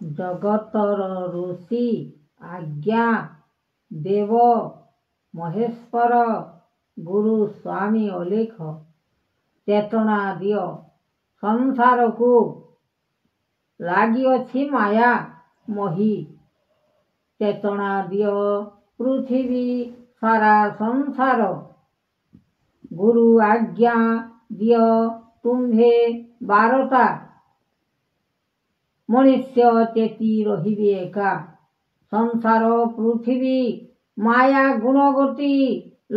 ଜଗତର ଋଷି ଆଜ୍ଞା ଦେବ ମହେଶ୍ୱର ଗୁରୁ ସ୍ୱାମୀ ଅଲେଖ ଚେତନା ଦିଅ ସଂସାରକୁ ଲାଗିଅଛି ମାୟା ମହି। ଚେତନା ଦିଅ ପୃଥିବୀ ସାରା ସଂସାର ଗୁରୁ ଆଜ୍ଞା ଦିଅ ତୁମ୍ଭେ ବାରତା ମନୁଷ୍ୟ ଚେତି ରହିବେ ଏକା। ସଂସାର ପୃଥିବୀ ମାୟା ଗୁଣଗତି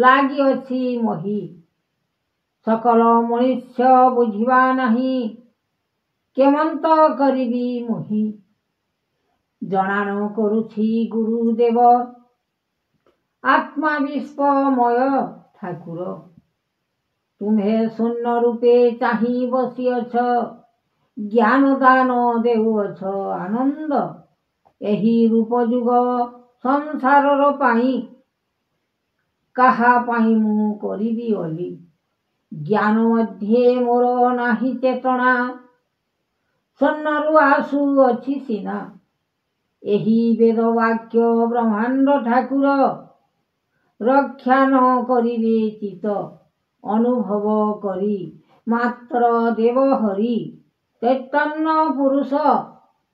ଲାଗିଅଛି ମହି। ସକଳ ମନୁଷ୍ୟ ବୁଝିବା ନାହିଁ କେମନ୍ତ କରିବି ମୋହି। ଜଣାଣ କରୁଛି ଗୁରୁଦେବ ଆତ୍ମା ବିଶ୍ୱମୟ ଠାକୁର। ତୁମ୍ଭେ ଶୂନ୍ୟ ରୂପେ ଚାହିଁ ବସିଅଛ ଜ୍ଞାନ ଦାନ ଦେଉଅଛ ଆନନ୍ଦ। ଏହି ରୂପ ଯୁଗ ସଂସାରର ପାଇଁ କାହା ପାଇଁ ମୁଁ କରିବି ଅଲି। ଜ୍ଞାନ ମଧ୍ୟେ ମୋର ନାହିଁ ଚେତନା ଶୂନ୍ୟରୁ ଆସୁଅଛି ସିନା। ଏହି ବେଦ ବାକ୍ୟ ବ୍ରହ୍ମାଣ୍ଡ ଠାକୁର ରକ୍ଷା ନ କରିବେ ଚିତ ଅନୁଭବ କରି ମାତ୍ର ଦେବ ହରି। ଚୈତନ୍ୟ ପୁରୁଷ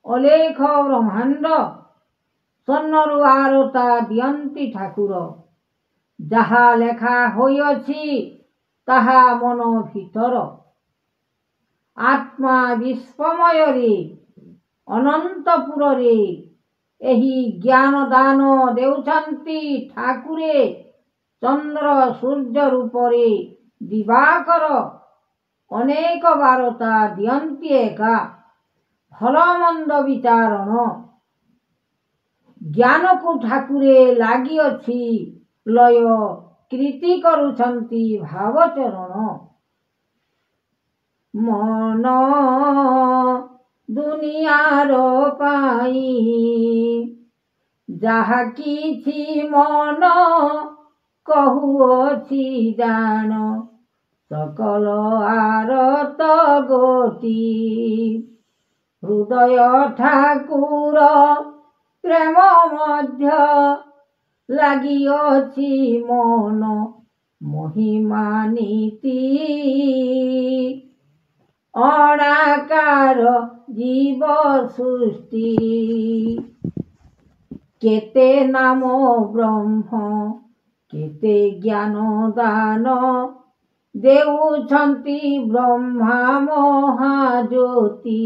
ଅଲେଖ ବ୍ରହ୍ମାଣ୍ଡ ଶୂନ୍ୟରୁ ଆରତା ଦିଅନ୍ତି ଠାକୁର। ଯାହା ଲେଖା ହୋଇଅଛି ତାହା ମନ ଭିତର। ଆତ୍ମା ବିଶ୍ୱମୟରେ ଅନନ୍ତପୁରରେ ଏହି ଜ୍ଞାନ ଦାନ ଦେଉଛନ୍ତି ଠାକୁରେ। ଚନ୍ଦ୍ର ସୂର୍ଯ୍ୟ ରୂପରେ ଦିବାକର ଅନେକ ବାରତା ଦିଅନ୍ତି ଏକା। ଭଲ ମନ୍ଦ ବିଚାରଣ ଜ୍ଞାନକୁ ଠାକୁରେ ଲାଗିଅଛି ଲୟ କୀର୍ତ୍ତି କରୁଛନ୍ତି ଭାବଚରଣ। ମନ ଦୁନିଆର ପାଇଁ ଯାହା କିଛି ମନ କହୁଅଛି ଜାଣ ସକଳ ଆରତ ଗୋଟି। ହୃଦୟ ଠାକୁର ପ୍ରେମ ମଧ୍ୟ ଲାଗିଅଛି ମନ ମହିମା ନୀତି। ଅଣାକାର ଜୀବ ସୃଷ୍ଟି କେତେ ନାମ ବ୍ରହ୍ମ କେତେ ଜ୍ଞାନ ଦାନ ଦେଉଛନ୍ତି ବ୍ରହ୍ମା ମହାଜ୍ୟୋତି।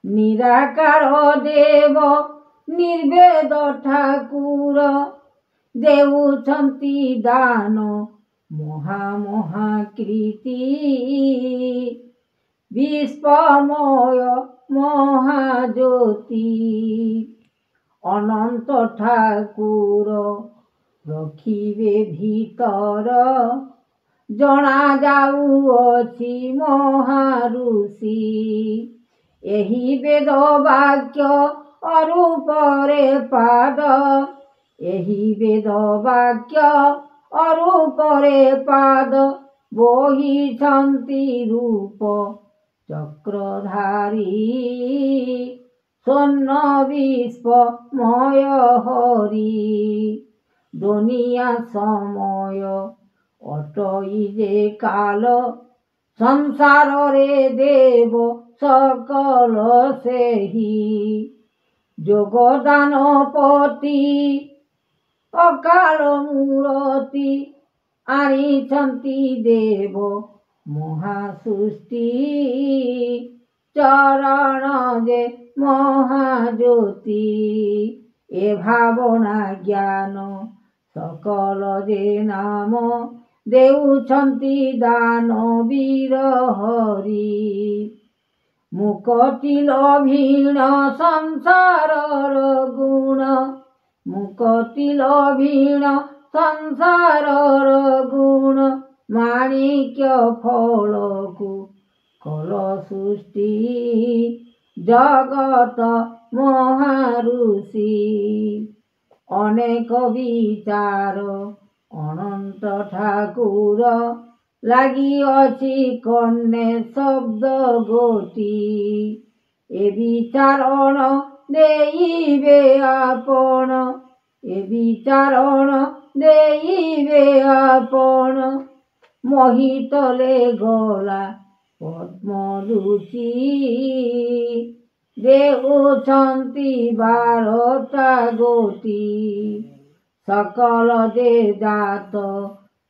ନିରାକାର ଦେବ ନିର୍ବେଦ ଠାକୁର ଦେଉଛନ୍ତି ଦାନ ମହା କୀର୍ତ୍ତି। ବିଶ୍ୱମୟ ମହାଜ୍ୟୋତି ଅନନ୍ତ ଠାକୁର ରଖିବେ ଭିତର। ଜଣା ଯାଉଅଛି ମହାଋଷି ଏହି ବେଦ ବାକ୍ୟ ଅରୂପରେ ପାଦ। ଏହି ବେଦ ବାକ୍ୟ ଅରୂପରେ ପାଦ ବହିଛନ୍ତି ରୂପ ଚକ୍ରଧାରୀ। ସ୍ୱର୍ଣ୍ଣ ବିଶ୍ୱମୟ ହରି ଦୁନିଆ ସମୟ ଅଟଇ ଯେ କାଳ। ସଂସାରରେ ଦେବ ସକଳ ସେହି ଯୋଗଦାନ ପତି ଅକାଳ ମୂରତି। ଆଣିଛନ୍ତି ଦେବ ମହାସୃଷ୍ଟି ଚରଣ ଯେ ମହାଜ୍ୟୋତି। ଏ ଭାବନା ଜ୍ଞାନ ସକଳ ଯେ ନାମ ଦେଉଛନ୍ତି ଦାନବୀର ହରି। ମୁକ୍ତି ଲଭିଣ ସଂସାରର ଗୁଣ ମୁକ୍ତି ଲଭିଣ ସଂସାରର ଗୁଣ। ମାଣିକ୍ୟ ଫଳକୁ କଲ ସୃଷ୍ଟି ଜଗତ ମହାଋଷି। ଅନେକ ବିଚାର ଅନନ୍ତ ଠାକୁର ଲାଗିଅଛି କର୍ଣ୍ଣେ ଶବ୍ଦ ଗୋଟି। ଏ ବିଚାରଣ ଦେଇବେ ଆପଣ, ଏ ବିଚାରଣ ଦେଇବେ ଆପଣ। ମହିତଲେ ଗଲା ପଦ୍ମଲୁଚି, ଦେଉଛନ୍ତି 12ଟା ଗୋଟି। ସକଳ ଯେ ଜାତ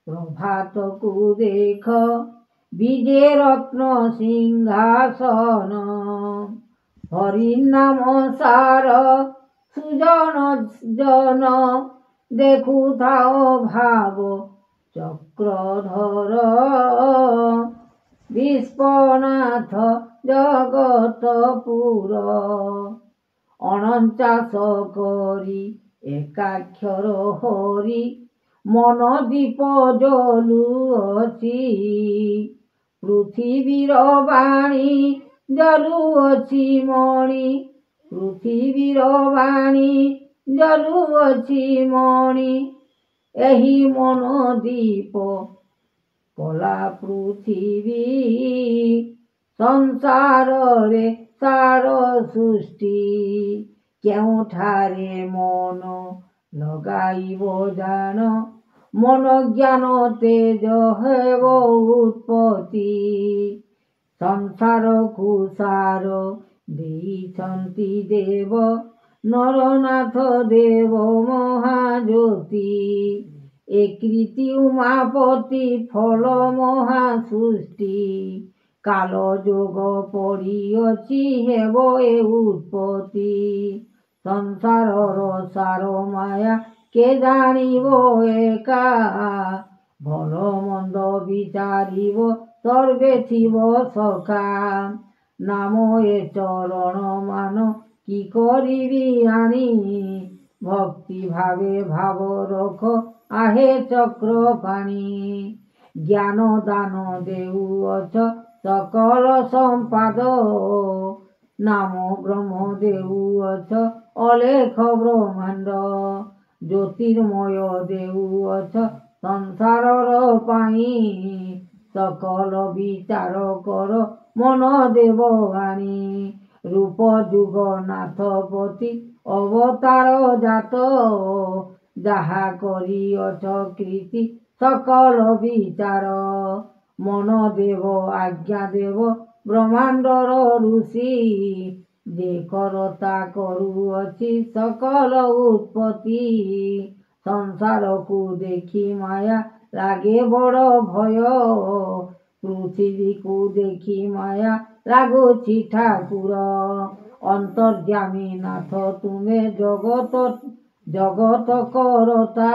ପ୍ରଭାତକୁ ଦେଖ, ବିଜେ ରତ୍ନ ସିଂହାସନ। ହରିନାମ ସାର ସୁଜନ ଜନ, ଦେଖୁଥାଅ ଭାବ ଚକ୍ରଧର। ବିଶ୍ୱନାଥ ଜଗତପୁର, ଅଣଚାଷ କରି ଏକାକ୍ଷର ହରି, ମନ ଦୀପ ଜଲୁଅଛି। ପୃଥିବୀର ବାଣୀ ଜଲୁଅଛି ମଣି, ପୃଥିବୀର ବାଣୀ ଜଲୁଅଛି ମଣି। ଏହି ମନ ଦୀପ କଲା ପୃଥିବୀ, ସଂସାରରେ ସାର ସୃଷ୍ଟି। କେଉଁଠାରେ ମନ ଲଗାଇବ ଜାଣ, ମନ ଜ୍ଞାନ ତେଜ ହେବ ଉତ୍ପତ୍ତି। ସଂସାରକୁ ସାର ଦେଇଛନ୍ତି ଦେବ, ନରନାଥ ଦେବ ମହାଜ୍ୟୋତି। ଏକୃତି ଉମାପତି ଫଳ ମହାସୃଷ୍ଟି, କାଳ ଯୋଗ ପଡ଼ିଅଛି ହେବ ଏ ଉତ୍ପତ୍ତି। ସଂସାରର ସାର ମାୟା କେ ଜାଣିବ ଏକା, ଭଲ ମନ୍ଦ ବିଚାରିବ ସର୍ବେ ଥିବ ସଖା। ନାମ ଏ ଚରଣ ମାନ କି କରିବି ଆଣି, ଭକ୍ତି ଭାବେ ଭାବ ରଖ ଆହେ ଚକ୍ର ପାଣି। ଜ୍ଞାନ ଦାନ ଦେଉଅଛ ସକଳ ସମ୍ପାଦ, ନାମ ବ୍ରହ୍ମ ଦେଉଅଛ ଅଲେଖ ବ୍ରହ୍ମାଣ୍ଡ। ଜ୍ୟୋତିର୍ମୟ ଦେଉଅଛ ସଂସାରର ପାଇଁ, ସକଳ ବିଚାର କର ମନ ଦେବ ଆଣି। ରୂପ ଯୁଗ ନାଥପତି ଅବତାର ଜାତ, ଯାହା କରିଅଛ କୀର୍ତ୍ତି ସକଳ ବିଚାର। ମନ ଦେବ ଆଜ୍ଞା ଦେବ ବ୍ରହ୍ମାଣ୍ଡର ଋଷି, ଯେ କରତା କରୁଅଛି ସକଳ ଉତ୍ପତ୍ତି। ସଂସାରକୁ ଦେଖି ମାୟା ଲାଗେ ବଡ଼ ଭୟ, ପୃଥିବୀକୁ ଦେଖି ମାୟା ଲାଗୁଛି ଠାକୁର। ଅନ୍ତର୍ଯ୍ୟାମୀ ନାଥ ତୁମେ ଜଗତ କରତା,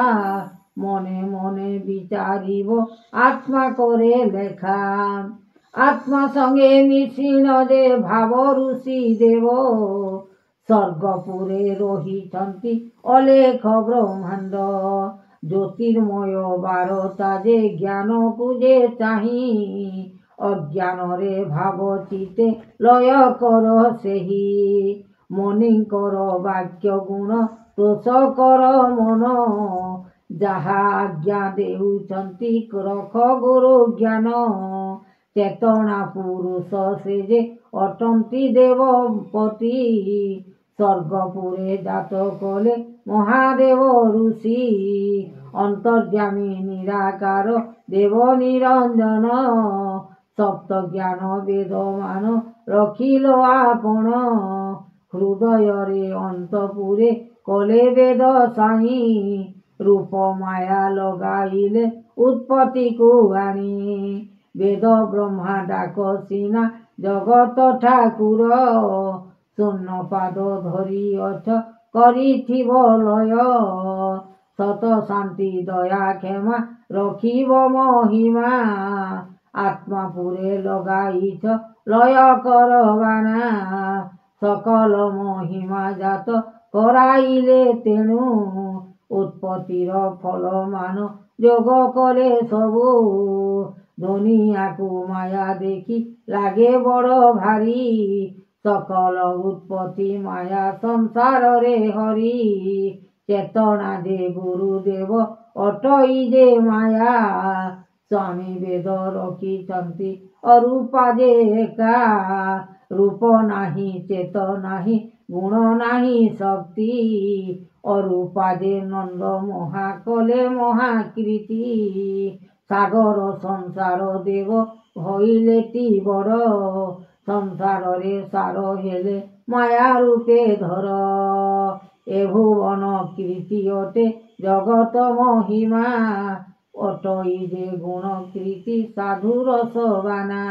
ମନେ ମନେ ବିଚାରିବ ଆତ୍ମା କରେ ଲେଖା। ଆତ୍ମା ସଙ୍ଗେ ମିଶ୍ରଣ ଯେ ଭାବ ଋଷି ଦେବ, ସ୍ୱର୍ଗପୁରେ ରହିଛନ୍ତି ଅଲେଖ ବ୍ରହ୍ମାଣ୍ଡ। ଜ୍ୟୋତିର୍ମୟ 12ଟା ଯେ ଜ୍ଞାନକୁ ଯେ ଚାହିଁ, ଅଜ୍ଞାନରେ ଭାବ ଚିତ୍ତେ ଲୟ କର ସେହି। ମଣିଙ୍କର ବାକ୍ୟ ଗୁଣ ତୋଷ କର ମନ, ଯାହା ଆଜ୍ଞା ଦେଉଛନ୍ତି ରଖ ଗୁରୁ ଜ୍ଞାନ। ଚେତନା ପୁରୁଷ ସେ ଯେ ଅଟନ୍ତି ଦେବପତି, ସ୍ୱର୍ଗପୁରେ ଜାତ କଲେ ମହାଦେବ ଋଷି। ଅନ୍ତର୍ଯ୍ୟାମୀ ନିରାକାର ଦେବ ନିରଞ୍ଜନ, ସପ୍ତ ଜ୍ଞାନ ବେଦ ମାନ ରଖିଲ ଆପଣ। ହୃଦୟରେ ଅନ୍ତପୁରେ କଲେ ବେଦ ସାଇ, ରୂପ ମାୟା ଲଗାଇଲେ ଉତ୍ପତ୍ତିକୁ ଆଣି। ବେଦ ବ୍ରହ୍ମା ଡାକ ସିନା ଜଗତ ଠାକୁର, ଶୂନ୍ୟ ପାଦ ଧରିଅଛ କରିଥିବ ଲୟ। ସତ ଶାନ୍ତି ଦୟା କ୍ଷମା ରଖିବ ମହିମା, ଆତ୍ମା ପୁରେ ଲଗାଇଛ ଲୟ କର ବାନା। ସକଳ ମହିମା ଜାତ କରାଇଲେ ତେଣୁ, ଉତ୍ପତ୍ତିର ଫଳ ମାନ ଯୋଗ କଲେ ସବୁ। ଦୁନିଆକୁ ମାୟା ଦେଖି ଲାଗେ ବଡ଼ ଭାରି, ସକଳ ଉତ୍ପତ୍ତି ମାୟା ସଂସାରରେ ହରି। ଚେତନା ଯେ ଗୁରୁଦେବ ଅଟଇ ଯେ ମାୟା, ସ୍ୱାମୀ ବେଦ ରଖିଛନ୍ତି ଅରୂପା ଯେ ଏକା। রূপ নাহি চেত নাহি গুণ নাহি শক্তি অরূপাদে নন্দ মহাকলে মহাকৃতি সাগর সংসার দেব হইলেটি বড় সংসারে সার হেলে মায়া রূপে ধর এ ভুবন কীর্তি অটে জগত মহিমা অটই যে গুণ কীর্তি সাধু রসবানা।